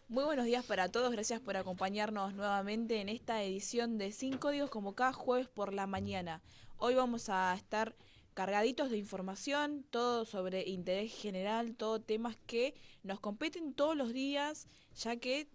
Muy buenos días para todos, gracias por acompañarnos nuevamente en esta edición de Sin Códigos como cada jueves por la mañana. Hoy vamos a estar cargaditos de información, todo sobre interés general, todo temas que nos competen todos los días, ya que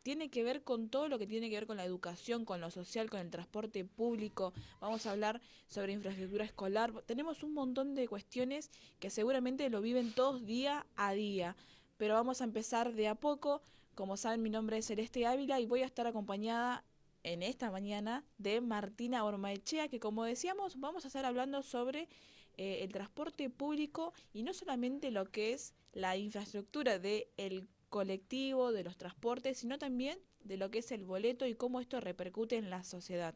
tiene que ver con todo lo que tiene que ver con la educación, con lo social, con el transporte público. Vamos a hablar sobre infraestructura escolar. Tenemos un montón de cuestiones que seguramente lo viven todos día a día, pero vamos a empezar de a poco. Como saben, mi nombre es Celeste Ávila y voy a estar acompañada en esta mañana de Martina Ormaechea, que como decíamos, vamos a estar hablando sobre el transporte público y no solamente lo que es la infraestructura del colectivo, de los transportes, sino también de lo que es el boleto y cómo esto repercute en la sociedad.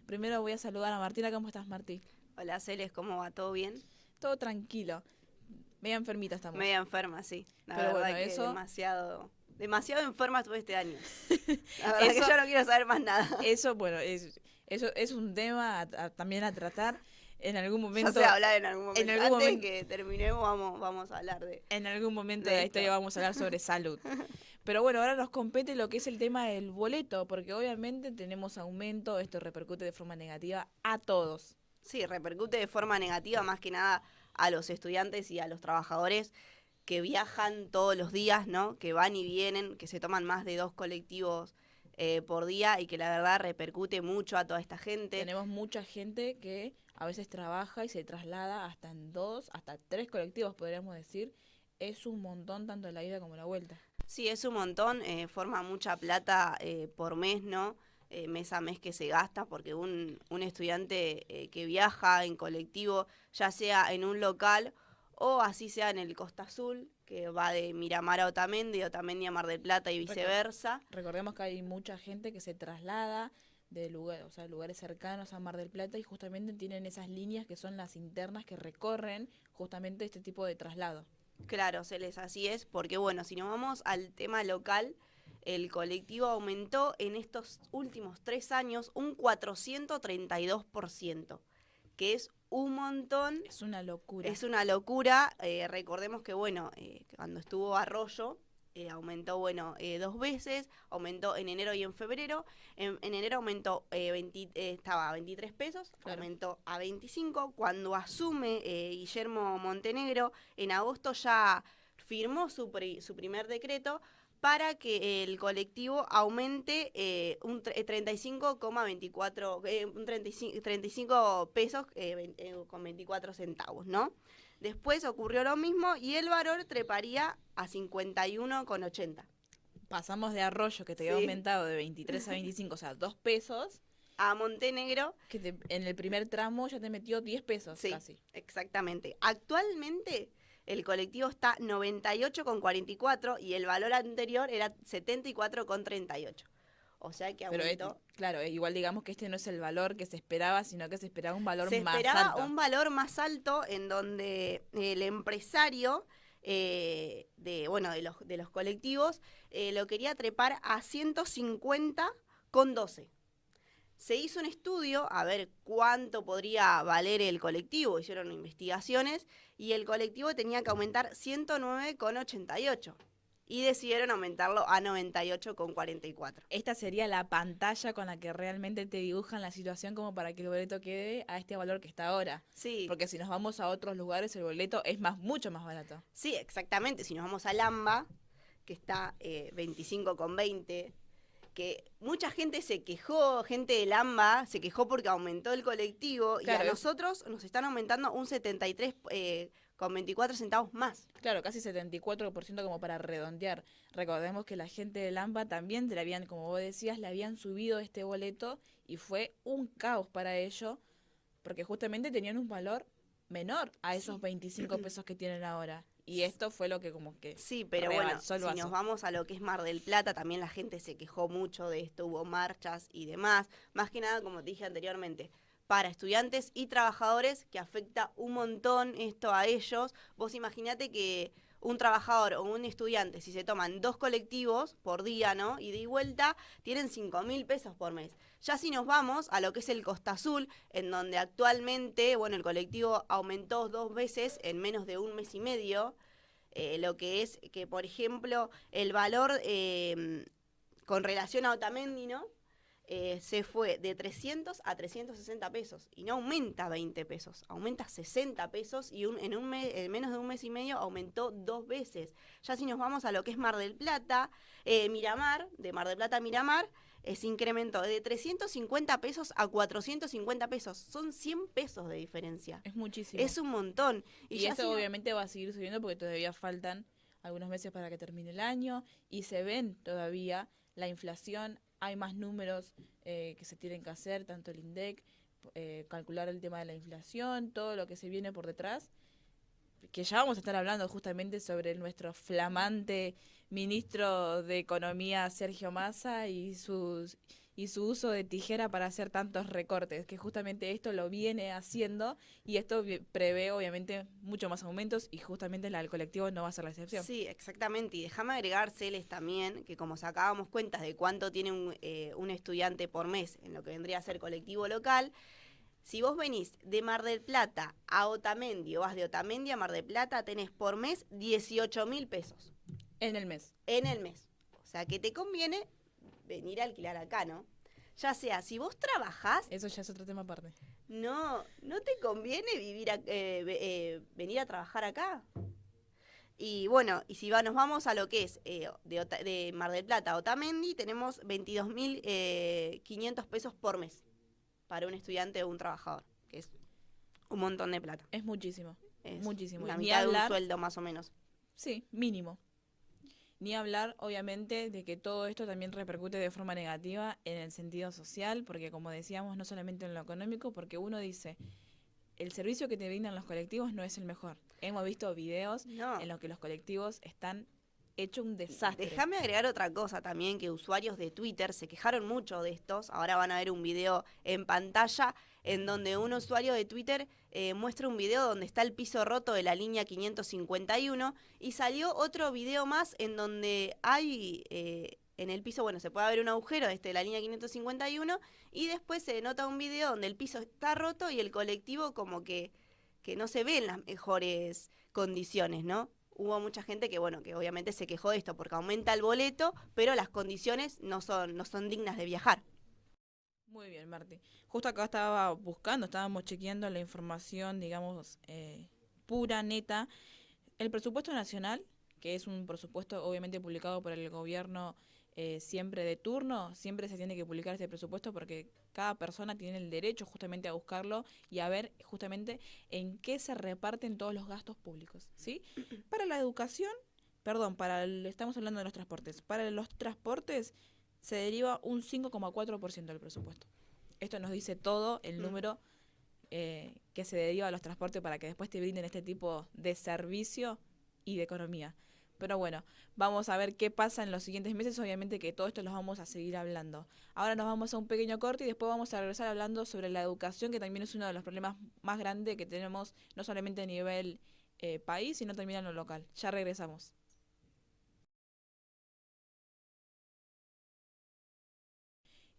Primero voy a saludar a Martina. ¿Cómo estás, Martí? Hola Celes, ¿cómo va? ¿Todo bien? Todo tranquilo. Media enfermita estamos. Media enferma, sí. La Pero bueno, verdad que eso demasiado enferma estuve este año. La verdad que eso yo no quiero saber más nada. Eso, bueno, eso es un tema también a tratar en algún Ya sé momento. hablar en algún En momento. algún Antes de momento, que terminemos, vamos a hablar en algún momento de de la historia esto. vamos a hablar sobre salud. Pero bueno, ahora nos compete lo que es el tema del boleto, porque obviamente tenemos aumento, esto repercute de forma negativa a todos. Sí, repercute de forma negativa más que nada a los estudiantes y a los trabajadores que viajan todos los días, ¿no? Que van y vienen, que se toman más de 2 colectivos por día y que la verdad repercute mucho a toda esta gente. Tenemos mucha gente que a veces trabaja y se traslada hasta en dos, hasta tres colectivos, podríamos decir. Es un montón tanto la ida como la vuelta. Sí, es un montón, forma mucha plata por mes, ¿no? Mes a mes que se gasta, porque un estudiante que viaja en colectivo, ya sea en un local o así sea en el Costa Azul, que va de Miramar a Otamendi a Mar del Plata y viceversa. Recordemos que hay mucha gente que se traslada de lugares, o sea, lugares cercanos a Mar del Plata y justamente tienen esas líneas que son las internas que recorren justamente este tipo de traslado. Claro, Celes, así es, porque bueno, si nos vamos al tema local, el colectivo aumentó en estos últimos 3 años un 432%, que es un montón. Es una locura. Es una locura. Recordemos que, bueno, cuando estuvo Arroyo, aumentó, bueno, 2 veces, aumentó en enero y en febrero. En enero aumentó, estaba a 23 pesos, Claro. aumentó a 25. Cuando asume Guillermo Montenegro, en agosto ya firmó su primer decreto para que el colectivo aumente un 35,24, un 35 pesos con 24 centavos, ¿no? Después ocurrió lo mismo y el valor treparía a 51,80. Pasamos de Arroyo, que te había Sí. aumentado de 23 a 25, o sea, 2 pesos, A Montenegro, que en el primer tramo ya te metió 10 pesos sí, casi. exactamente. Actualmente el colectivo está 98,44 y el valor anterior era 74,38. O sea que Pero aumentó. claro, igual digamos que este no es el valor que se esperaba, sino que se esperaba un valor Se más esperaba alto. un valor más alto en donde el empresario bueno, de los colectivos lo quería trepar a 150,12. Se hizo un estudio a ver cuánto podría valer el colectivo, hicieron investigaciones y el colectivo tenía que aumentar 109,88 y decidieron aumentarlo a 98,44. Esta sería la pantalla con la que realmente te dibujan la situación como para que el boleto quede a este valor que está ahora. Sí, Porque si nos vamos a otros lugares, el boleto es mucho más barato. sí, exactamente. Si nos vamos a Lamba, que está 25,20, que mucha gente se quejó, gente del AMBA se quejó porque aumentó el colectivo y a Claro, nosotros nos están aumentando un 73 con 24 centavos más. claro, casi 74% como para redondear. Recordemos que la gente de Lampa también le habían, como vos decías, le habían subido este boleto y fue un caos para ello, porque justamente tenían un valor menor a esos Sí. 25 pesos que tienen ahora. Y esto fue lo que como que Sí, pero bueno, rebalsó el si nos vaso. vamos a lo que es Mar del Plata, también la gente se quejó mucho de esto, hubo marchas y demás. Más que nada, como te dije anteriormente, para estudiantes y trabajadores que afecta un montón esto a ellos. Vos imaginate que un trabajador o un estudiante, si se toman 2 colectivos por día, ¿no? Ida y vuelta, tienen 5.000 pesos por mes. Ya si nos vamos a lo que es el Costa Azul, en donde actualmente, bueno, el colectivo aumentó 2 veces en menos de un mes y medio. lo que es que, por ejemplo, el valor con relación a Otamendi, ¿no? Se fue de 300 a 360 pesos y no aumenta 20 pesos, aumenta 60 pesos y en menos de un mes y medio aumentó 2 veces. Ya si nos vamos a lo que es Mar del Plata, Miramar, de Mar del Plata a Miramar, se incrementó de 350 pesos a 450 pesos. Son 100 pesos de diferencia. Es muchísimo. Es un montón. Y esto obviamente va a seguir subiendo porque todavía faltan algunos meses para que termine el año y se ven todavía la inflación, hay más números que se tienen que hacer, tanto el INDEC, calcular el tema de la inflación, todo lo que se viene por detrás, que ya vamos a estar hablando justamente sobre nuestro flamante ministro de Economía, Sergio Massa, y su uso de tijera para hacer tantos recortes, que justamente esto lo viene haciendo y esto prevé obviamente mucho más aumentos y justamente la del colectivo no va a ser la excepción. Sí, exactamente. Y déjame agregar, Celes, también, que como sacábamos cuentas de cuánto tiene un estudiante por mes en lo que vendría a ser colectivo local, si vos venís de Mar del Plata a Otamendi o vas de Otamendi a Mar del Plata, tenés por mes 18.000 pesos. En el mes. En el mes. O sea, que te conviene venir a alquilar acá, ¿no? Ya sea, si vos trabajás... Eso ya es otro tema aparte. No te conviene venir a trabajar acá. Y bueno, y si nos vamos a lo que es de Mar del Plata a Otamendi, tenemos 22.500 pesos por mes para un estudiante o un trabajador, que es un montón de plata. Es muchísimo, Es muchísimo. la mitad de un sueldo más o menos. Sí, mínimo. Ni hablar, obviamente, de que todo esto también repercute de forma negativa en el sentido social, porque como decíamos, no solamente en lo económico, porque uno dice, el servicio que te brindan los colectivos no es el mejor. Hemos visto videos en los que los colectivos están hecho un desastre. Déjame agregar otra cosa también, que usuarios de Twitter se quejaron mucho de estos. Ahora van a ver un video en pantalla en donde un usuario de Twitter muestra un video donde está el piso roto de la línea 551 y salió otro video más en donde hay en el piso, bueno, se puede ver un agujero de la línea 551 y después se nota un video donde el piso está roto y el colectivo como que no se ve en las mejores condiciones, ¿no? Hubo mucha gente que, bueno, que obviamente se quejó de esto porque aumenta el boleto, pero las condiciones no son dignas de viajar. Muy bien, Marti. Justo acá estábamos chequeando la información, digamos, pura, neta. El presupuesto nacional, que es un presupuesto obviamente publicado por el gobierno siempre de turno, siempre se tiene que publicar este presupuesto porque cada persona tiene el derecho justamente a buscarlo y a ver justamente en qué se reparten todos los gastos públicos, ¿sí? Para la educación, estamos hablando de los transportes. Para los transportes se deriva un 5,4% del presupuesto. Esto nos dice todo el número que se deriva a los transportes para que después te brinden este tipo de servicio y de economía. Pero bueno, vamos a ver qué pasa en los siguientes meses. Obviamente que todo esto lo vamos a seguir hablando. Ahora nos vamos a un pequeño corte y después vamos a regresar hablando sobre la educación, que también es uno de los problemas más grandes que tenemos, no solamente a nivel país, sino también a lo local. Ya regresamos.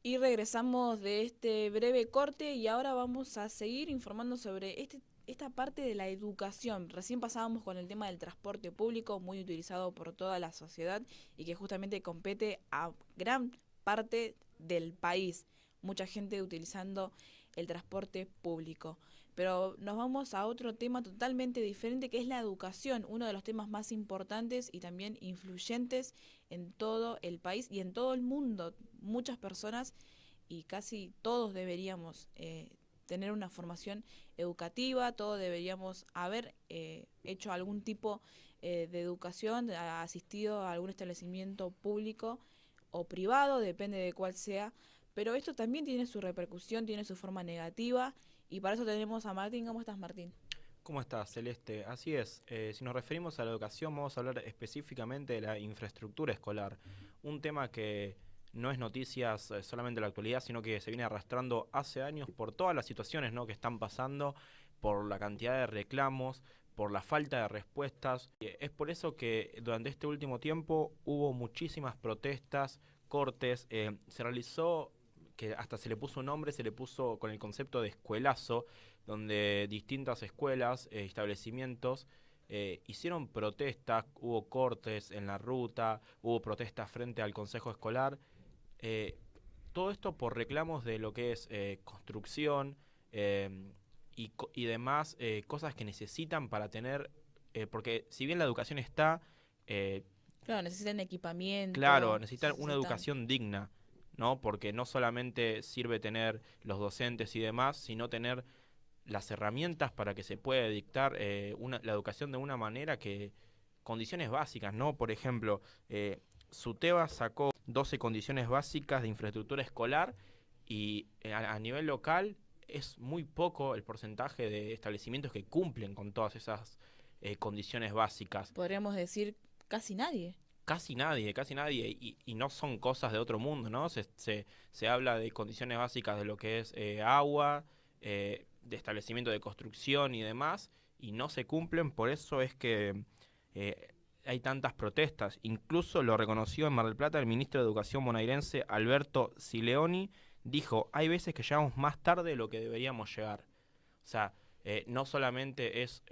Y regresamos de este breve corte y ahora vamos a seguir informando sobre esta parte de la educación. Recién pasábamos con el tema del transporte público, muy utilizado por toda la sociedad y que justamente compete a gran parte del país. Mucha gente utilizando el transporte público. Pero nos vamos a otro tema totalmente diferente, que es la educación, uno de los temas más importantes y también influyentes en todo el país y en todo el mundo. Muchas personas y casi todos deberíamos tener una formación educativa, todos deberíamos haber hecho algún tipo de educación, asistido a algún establecimiento público o privado, depende de cuál sea, pero esto también tiene su repercusión, tiene su forma negativa, y para eso tenemos a Martín. ¿Cómo estás, Martín? ¿Cómo estás, Celeste? Así es, si nos referimos a la educación vamos a hablar específicamente de la infraestructura escolar, un tema que no es noticias solamente de la actualidad, sino que se viene arrastrando hace años por todas las situaciones, ¿no?, que están pasando, por la cantidad de reclamos, por la falta de respuestas. Es por eso que durante este último tiempo hubo muchísimas protestas, cortes, se realizó, que hasta se le puso un nombre, se le puso con el concepto de escuelazo, donde distintas escuelas, establecimientos, hicieron protestas, hubo cortes en la ruta, hubo protestas frente al consejo escolar. eh, Todo esto por reclamos de lo que es construcción y demás cosas que necesitan para tener, porque si bien la educación está, eh, Claro, necesitan claro, equipamiento, necesitan una necesitan... educación digna, ¿no? Porque no solamente sirve tener los docentes y demás, sino tener las herramientas para que se pueda dictar la educación de una manera que, condiciones básicas, ¿no? Por ejemplo, SUTEBA sacó 12 condiciones básicas de infraestructura escolar y a nivel local es muy poco el porcentaje de establecimientos que cumplen con todas esas condiciones básicas. Podríamos decir casi nadie. Casi nadie, y no son cosas de otro mundo, ¿no? Se habla de condiciones básicas de lo que es agua, de establecimiento de construcción y demás, y no se cumplen, por eso es que eh, hay tantas protestas. Incluso lo reconoció en Mar del Plata el ministro de Educación bonaerense Alberto Sileoni, dijo, hay veces que llegamos más tarde de lo que deberíamos llegar. O sea, no solamente es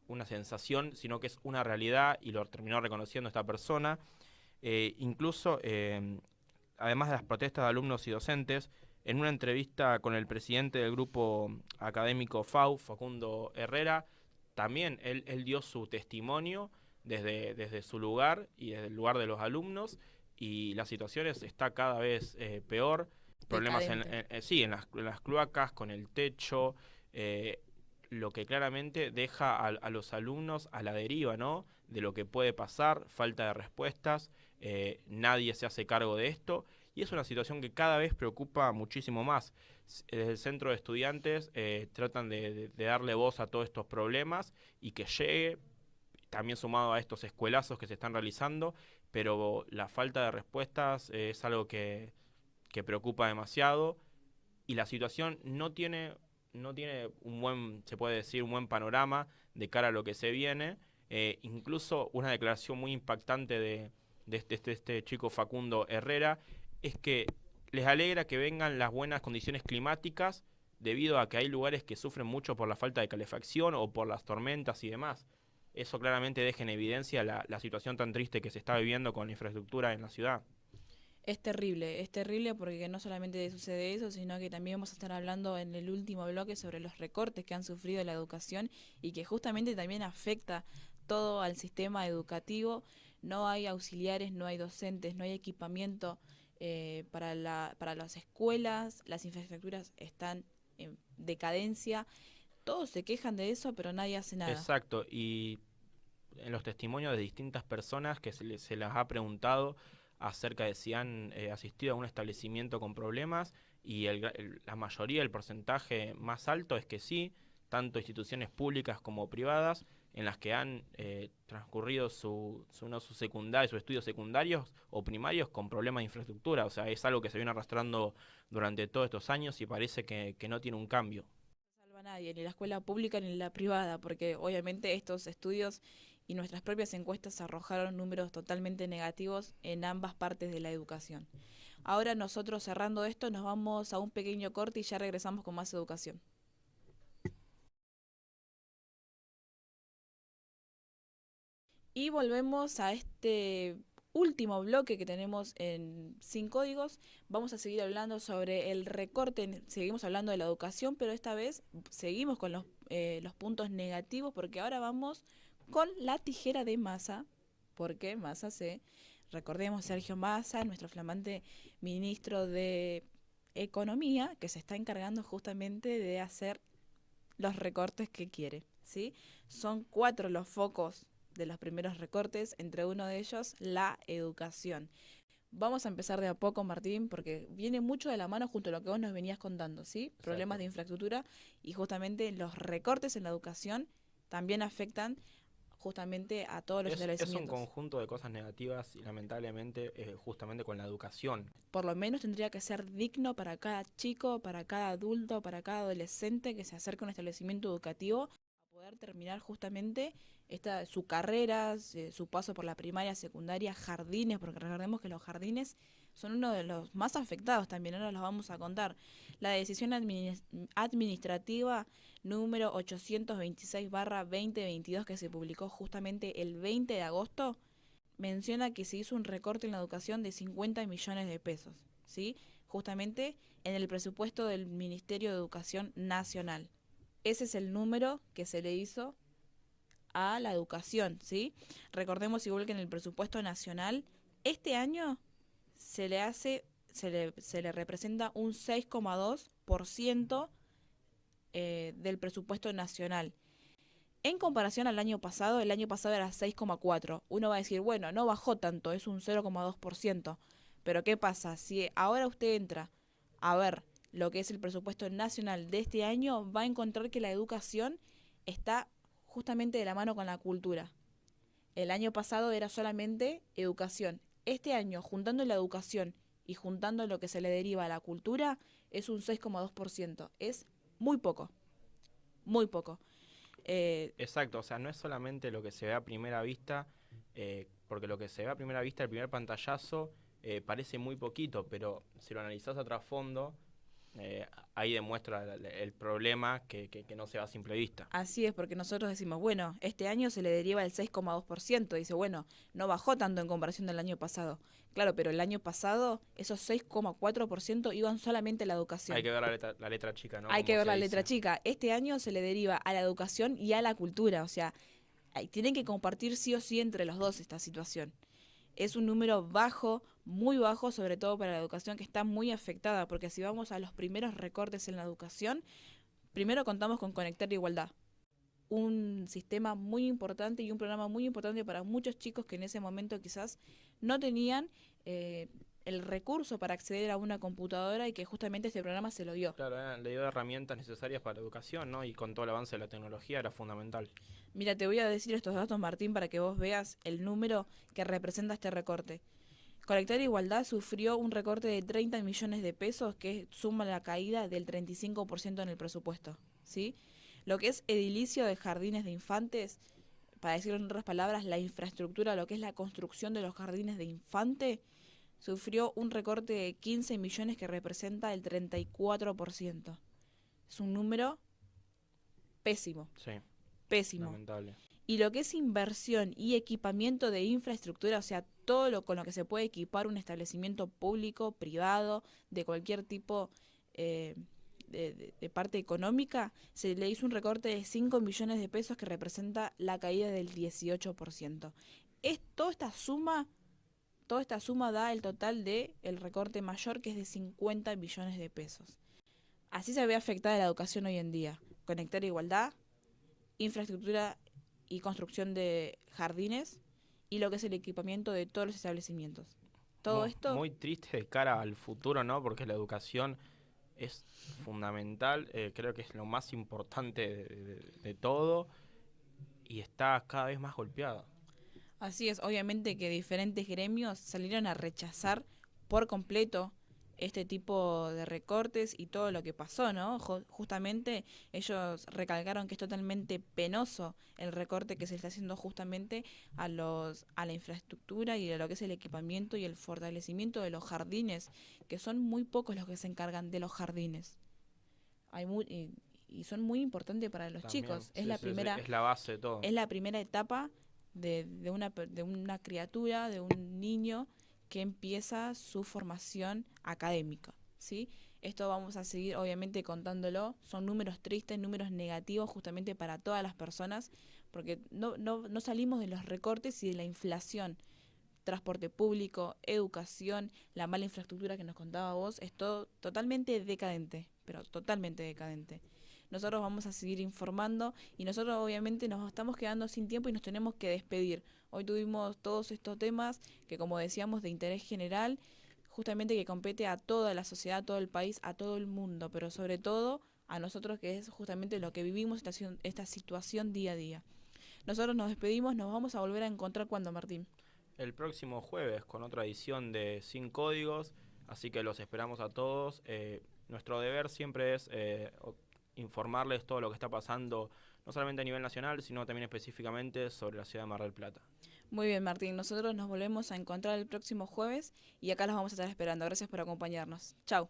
una sensación, sino que es una realidad y lo terminó reconociendo esta persona. Incluso, además de las protestas de alumnos y docentes, en una entrevista con el presidente del grupo académico FAU, Facundo Herrera, también él dio su testimonio desde su lugar y desde el lugar de los alumnos, y la situación está cada vez peor. Problemas Decadente. sí, en las cloacas, con el techo, eh, lo que claramente deja a los alumnos a la deriva, ¿no? De lo que puede pasar, falta de respuestas, nadie se hace cargo de esto, y es una situación que cada vez preocupa muchísimo más. Desde el centro de estudiantes tratan de darle voz a todos estos problemas y que llegue, también sumado a estos escuelazos que se están realizando, pero la falta de respuestas es algo que preocupa demasiado, y la situación no tiene un buen, se puede decir, un buen panorama de cara a lo que se viene. Incluso una declaración muy impactante de este chico Facundo Herrera es que les alegra que vengan las buenas condiciones climáticas, debido a que hay lugares que sufren mucho por la falta de calefacción o por las tormentas y demás. Eso claramente deja en evidencia la situación tan triste que se está viviendo con la infraestructura en la ciudad. Es terrible porque no solamente sucede eso, sino que también vamos a estar hablando en el último bloque sobre los recortes que han sufrido la educación y que justamente también afecta todo al sistema educativo. No hay auxiliares, no hay docentes, no hay equipamiento para las escuelas, las infraestructuras están en decadencia. Todos se quejan de eso, pero nadie hace nada. Exacto, y en los testimonios de distintas personas que se las ha preguntado acerca de si han asistido a un establecimiento con problemas, y la mayoría, el porcentaje más alto es que sí, tanto instituciones públicas como privadas, en las que han transcurrido sus secundarios, sus estudios secundarios o primarios con problemas de infraestructura. O sea, es algo que se viene arrastrando durante todos estos años y parece que no tiene un cambio. Salva a nadie, ni la escuela pública ni la privada, porque obviamente estos estudios y nuestras propias encuestas arrojaron números totalmente negativos en ambas partes de la educación. Ahora nosotros cerrando esto nos vamos a un pequeño corte y ya regresamos con más educación. Y volvemos a este último bloque que tenemos en Sin Códigos. Vamos a seguir hablando sobre el recorte, seguimos hablando de la educación, pero esta vez seguimos con los puntos negativos porque ahora vamos con la tijera de Massa, porque Massa recordemos, Sergio Massa, nuestro flamante ministro de Economía, que se está encargando justamente de hacer los recortes que quiere, ¿sí? Son 4 los focos de los primeros recortes, entre uno de ellos la educación. Vamos a empezar de a poco, Martín, porque viene mucho de la mano junto a lo que vos nos venías contando, ¿sí? Problemas Exacto. de infraestructura y justamente los recortes en la educación también afectan justamente a todos los Es un establecimientos. conjunto de cosas negativas y lamentablemente justamente con la educación. Por lo menos tendría que ser digno para cada chico, para cada adulto, para cada adolescente que se acerque a un establecimiento educativo, poder terminar justamente su carrera, su paso por la primaria, secundaria, jardines, porque recordemos que los jardines son uno de los más afectados también, ahora los vamos a contar. La decisión administrativa número 826/2022 que se publicó justamente el 20 de agosto, menciona que se hizo un recorte en la educación de 50 millones de pesos, ¿sí? Justamente en el presupuesto del Ministerio de Educación Nacional. Ese es el número que se le hizo a la educación, ¿sí? Recordemos igual que en el presupuesto nacional, este año se le representa un 6,2% del presupuesto nacional. En comparación al año pasado, el año pasado era 6,4%. Uno va a decir, bueno, no bajó tanto, es un 0,2%. Pero ¿qué pasa? Si ahora usted entra a ver lo que es el presupuesto nacional de este año, va a encontrar que la educación está justamente de la mano con la cultura. El año pasado era solamente educación. Este año, juntando la educación y juntando lo que se le deriva a la cultura, es un 6,2%. Es muy poco, muy poco. Exacto, o sea, no es solamente lo que se ve a primera vista, porque lo que se ve a primera vista, el primer pantallazo, parece muy poquito, pero si lo analizás a trasfondo, ahí demuestra el problema que no se ve a simple vista. Así es, porque nosotros decimos, bueno, este año se le deriva el 6,2%. Dice, bueno, no bajó tanto en comparación del año pasado. Claro, pero el año pasado esos 6,4% iban solamente a la educación. Hay que ver la letra chica, ¿no? Hay Como que ver se la dice. letra chica. Este año se le deriva a la educación y a la cultura. O sea, tienen que compartir sí o sí entre los dos esta situación. Es un número bajo, muy bajo, sobre todo para la educación, que está muy afectada, porque si vamos a los primeros recortes en la educación, primero contamos con Conectar Igualdad, un sistema muy importante y un programa muy importante para muchos chicos que en ese momento quizás no tenían el recurso para acceder a una computadora y que justamente este programa se lo dio. Claro, le dio herramientas necesarias para la educación, ¿no? Y con todo el avance de la tecnología era fundamental. Mira, te voy a decir estos datos, Martín, para que vos veas el número que representa este recorte. Conectar Igualdad sufrió un recorte de 30 millones de pesos que suma la caída del 35% en el presupuesto, ¿sí? Lo que es edilicio de jardines de infantes, para decirlo en otras palabras, la infraestructura, lo que es la construcción de los jardines de infante, sufrió un recorte de 15 millones que representa el 34%. Es un número pésimo, Sí, pésimo. lamentable. Y lo que es inversión y equipamiento de infraestructura, o sea, todo lo con lo que se puede equipar un establecimiento público, privado, de cualquier tipo de parte económica, se le hizo un recorte de 5 millones de pesos que representa la caída del 18%. Toda esta suma da el total de el recorte mayor, que es de 50 millones de pesos. Así se ve afectada la educación hoy en día. Conectar Igualdad, infraestructura y construcción de jardines y lo que es el equipamiento de todos los establecimientos. Todo esto Muy triste de cara al futuro, ¿no? Porque la educación es fundamental, creo que es lo más importante de todo y está cada vez más golpeada. así es, obviamente que diferentes gremios salieron a rechazar por completo este tipo de recortes y todo lo que pasó, ¿no? Justamente ellos recalcaron que es totalmente penoso el recorte que se está haciendo justamente a la infraestructura y a lo que es el equipamiento y el fortalecimiento de los jardines, que son muy pocos los que se encargan de los jardines. Y son muy importantes para los También, chicos. sí, sí, es la base de todo. Es la primera etapa de una criatura, de un niño que empieza su formación académica, ¿sí? Esto vamos a seguir obviamente contándolo. Son números tristes, números negativos justamente para todas las personas, porque no salimos de los recortes y de la inflación. Transporte público, educación, la mala infraestructura que nos contaba vos, es todo totalmente decadente, pero totalmente decadente. Nosotros vamos a seguir informando y nosotros obviamente nos estamos quedando sin tiempo y nos tenemos que despedir. Hoy tuvimos todos estos temas que, como decíamos, de interés general, justamente que compete a toda la sociedad, a todo el país, a todo el mundo, pero sobre todo a nosotros, que es justamente lo que vivimos esta situación día a día. Nosotros nos despedimos, nos vamos a volver a encontrar cuando, Martín. El próximo jueves con otra edición de Sin Códigos, así que los esperamos a todos. Nuestro deber siempre es informarles todo lo que está pasando, no solamente a nivel nacional, sino también específicamente sobre la ciudad de Mar del Plata. Muy bien, Martín. Nosotros nos volvemos a encontrar el próximo jueves y acá los vamos a estar esperando. Gracias por acompañarnos. Chau.